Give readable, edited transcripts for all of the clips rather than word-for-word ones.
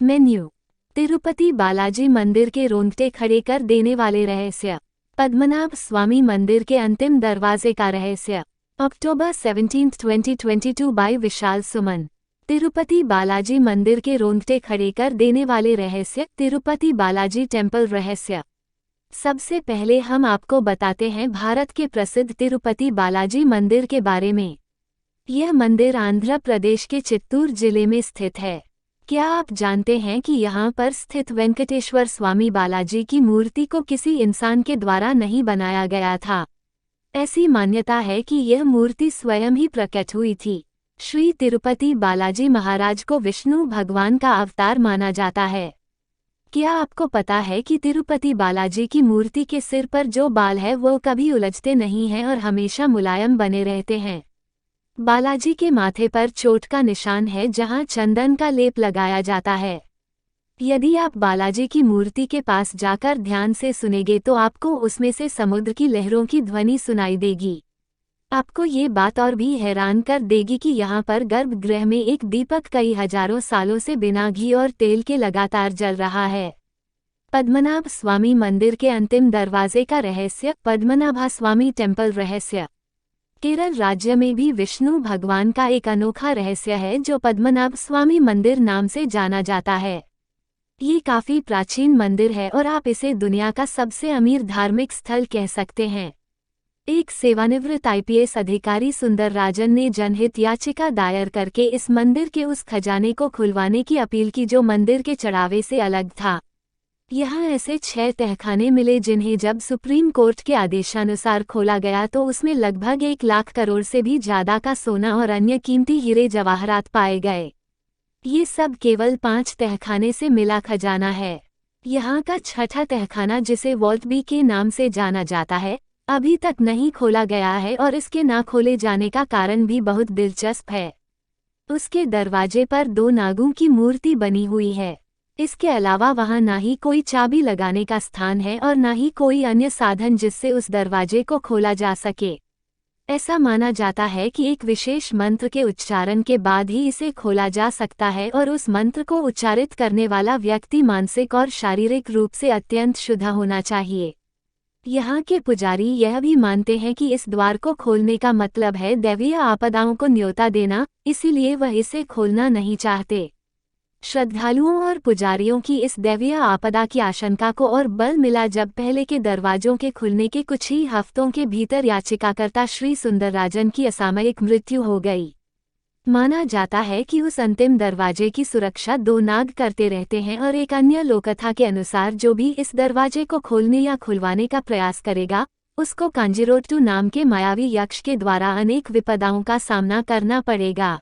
Menu. Tirupati Balaji मंदिर के रोंगटे खड़े कर देने वाले रहस्य। पद्मनाभ स्वामी मंदिर के अंतिम दरवाजे का रहस्य। अक्टूबर 17, 2022 बाय विशाल सुमन। तिरुपति बालाजी मंदिर के रोंगटे खड़े कर देने वाले रहस्य। तिरुपति बालाजी टेम्पल रहस्य। सबसे पहले हम आपको बताते हैं भारत के प्रसिद्ध तिरुपति बालाजी मंदिर के बारे में। यह मंदिर आंध्र प्रदेश के चित्तूर जिले में स्थित है। क्या आप जानते हैं कि यहाँ पर स्थित वेंकटेश्वर स्वामी बालाजी की मूर्ति को किसी इंसान के द्वारा नहीं बनाया गया था। ऐसी मान्यता है कि यह मूर्ति स्वयं ही प्रकट हुई थी। श्री तिरुपति बालाजी महाराज को विष्णु भगवान का अवतार माना जाता है। क्या आपको पता है कि तिरुपति बालाजी की मूर्ति के सिर पर जो बाल है वो कभी उलझते नहीं हैं और हमेशा मुलायम बने रहते हैं। बालाजी के माथे पर चोट का निशान है जहां चंदन का लेप लगाया जाता है। यदि आप बालाजी की मूर्ति के पास जाकर ध्यान से सुनेंगे तो आपको उसमें से समुद्र की लहरों की ध्वनि सुनाई देगी। आपको ये बात और भी हैरान कर देगी कि यहाँ पर गर्भगृह में एक दीपक कई हजारों सालों से बिना घी और तेल के लगातार जल रहा है। पद्मनाभ स्वामी मंदिर के अंतिम दरवाजे का रहस्य। पद्मनाभा स्वामी टेम्पल रहस्य। केरल राज्य में भी विष्णु भगवान का एक अनोखा रहस्य है जो पद्मनाभ स्वामी मंदिर नाम से जाना जाता है। ये काफी प्राचीन मंदिर है और आप इसे दुनिया का सबसे अमीर धार्मिक स्थल कह सकते हैं। एक सेवानिवृत्त आईपीएस अधिकारी सुंदरराजन ने जनहित याचिका दायर करके इस मंदिर के उस खजाने को खुलवाने की अपील की जो मंदिर के चढ़ावे से अलग था। यहाँ ऐसे 6 तहखाने मिले जिन्हें जब सुप्रीम कोर्ट के आदेशानुसार खोला गया तो उसमें लगभग 1 लाख करोड़ से भी ज्यादा का सोना और अन्य कीमती हीरे जवाहरात पाए गए। ये सब केवल 5 तहखाने से मिला खजाना है। यहाँ का छठा तहखाना जिसे वॉल्ट बी के नाम से जाना जाता है अभी तक नहीं खोला गया है और इसके ना खोले जाने का कारण भी बहुत दिलचस्प है। उसके दरवाजे पर 2 नागों की मूर्ति बनी हुई है। इसके अलावा वहां ना ही कोई चाबी लगाने का स्थान है और ना ही कोई अन्य साधन जिससे उस दरवाजे को खोला जा सके। ऐसा माना जाता है कि एक विशेष मंत्र के उच्चारण के बाद ही इसे खोला जा सकता है और उस मंत्र को उच्चारित करने वाला व्यक्ति मानसिक और शारीरिक रूप से अत्यंत शुद्ध होना चाहिए। यहाँ के पुजारी यह भी मानते हैं कि इस द्वार को खोलने का मतलब है दैवीय आपदाओं को न्योता देना, इसीलिए वह इसे खोलना नहीं चाहते। श्रद्धालुओं और पुजारियों की इस दैवीय आपदा की आशंका को और बल मिला जब पहले के दरवाजों के खुलने के कुछ ही हफ्तों के भीतर याचिकाकर्ता श्री सुंदरराजन की असामयिक मृत्यु हो गई। माना जाता है कि उस अंतिम दरवाजे की सुरक्षा 2 नाग करते रहते हैं और एक अन्य लोककथा के अनुसार जो भी इस दरवाजे को खोलने या खुलवाने का प्रयास करेगा उसको कांजिरोट्टू नाम के मायावी यक्ष के द्वारा अनेक विपदाओं का सामना करना पड़ेगा।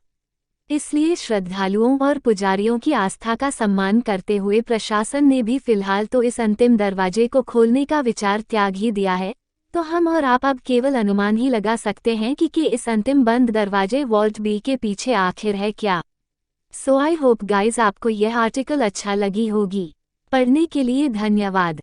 इसलिए श्रद्धालुओं और पुजारियों की आस्था का सम्मान करते हुए प्रशासन ने भी फिलहाल तो इस अंतिम दरवाजे को खोलने का विचार त्याग ही दिया है। तो हम और आप अब केवल अनुमान ही लगा सकते हैं कि इस अंतिम बंद दरवाजे वॉल्ट बी के पीछे आखिर है क्या। सो आई होप गाइज आपको यह आर्टिकल अच्छा लगी होगी। पढ़ने के लिए धन्यवाद।